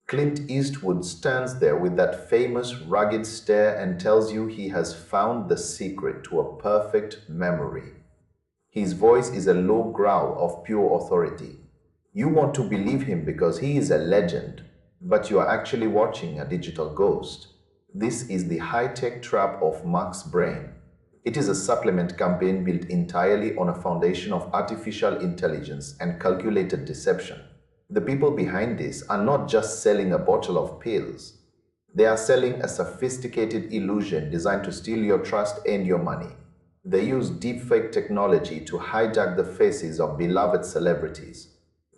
Clint Eastwood stands there with that famous rugged stare and tells you he has found the secret to a perfect memory. His voice is a low growl of pure authority. You want to believe him because he is a legend, but you are actually watching a digital ghost. This is the high-tech trap of Mark's brain. It is a supplement campaign built entirely on a foundation of artificial intelligence and calculated deception. The people behind this are not just selling a bottle of pills. They are selling a sophisticated illusion designed to steal your trust and your money. They use deepfake technology to hijack the faces of beloved celebrities.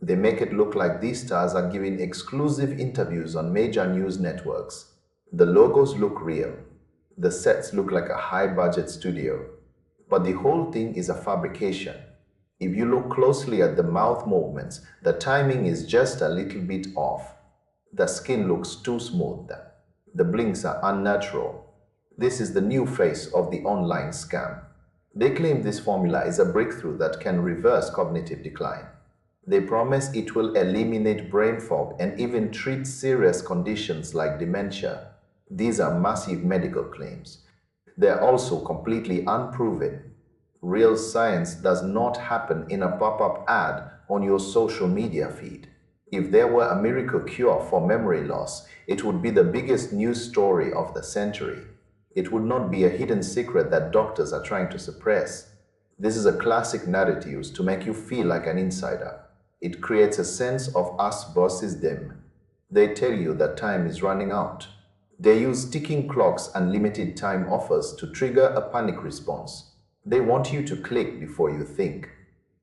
They make it look like these stars are giving exclusive interviews on major news networks. The logos look real. The sets look like a high-budget studio. But the whole thing is a fabrication. If you look closely at the mouth movements, the timing is just a little bit off. The skin looks too smooth. The blinks are unnatural. This is the new face of the online scam. They claim this formula is a breakthrough that can reverse cognitive decline. They promise it will eliminate brain fog and even treat serious conditions like dementia. These are massive medical claims. They are also completely unproven. Real science does not happen in a pop-up ad on your social media feed. If there were a miracle cure for memory loss, it would be the biggest news story of the century. It would not be a hidden secret that doctors are trying to suppress. This is a classic narrative used to make you feel like an insider. It creates a sense of us versus them. They tell you that time is running out. They use ticking clocks and limited time offers to trigger a panic response. They want you to click before you think.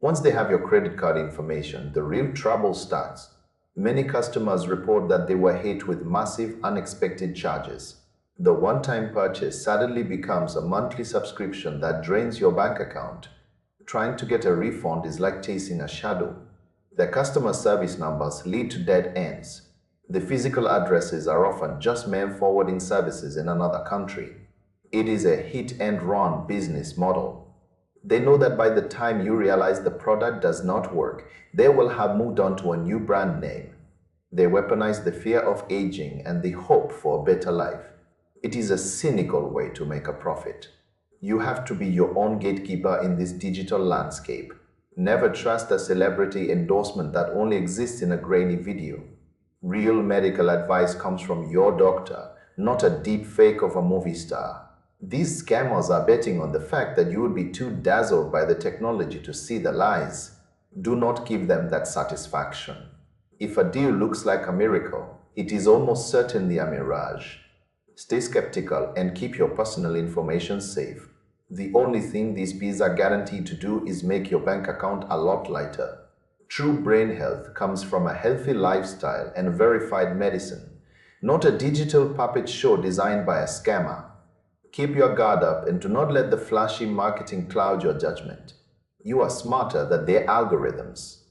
Once they have your credit card information, the real trouble starts. Many customers report that they were hit with massive unexpected charges. The one-time purchase suddenly becomes a monthly subscription that drains your bank account. Trying to get a refund is like chasing a shadow. The customer service numbers lead to dead ends. The physical addresses are often just mail forwarding services in another country. It is a hit-and-run business model. They know that by the time you realize the product does not work, they will have moved on to a new brand name. They weaponize the fear of aging and the hope for a better life. It is a cynical way to make a profit. You have to be your own gatekeeper in this digital landscape. Never trust a celebrity endorsement that only exists in a grainy video. Real medical advice comes from your doctor, not a deep fake of a movie star. These scammers are betting on the fact that you would be too dazzled by the technology to see the lies. Do not give them that satisfaction. If a deal looks like a miracle, it is almost certainly a mirage. Stay skeptical and keep your personal information safe. The only thing these bees are guaranteed to do is make your bank account a lot lighter. True brain health comes from a healthy lifestyle and verified medicine, not a digital puppet show designed by a scammer. Keep your guard up and do not let the flashy marketing cloud your judgment. You are smarter than their algorithms.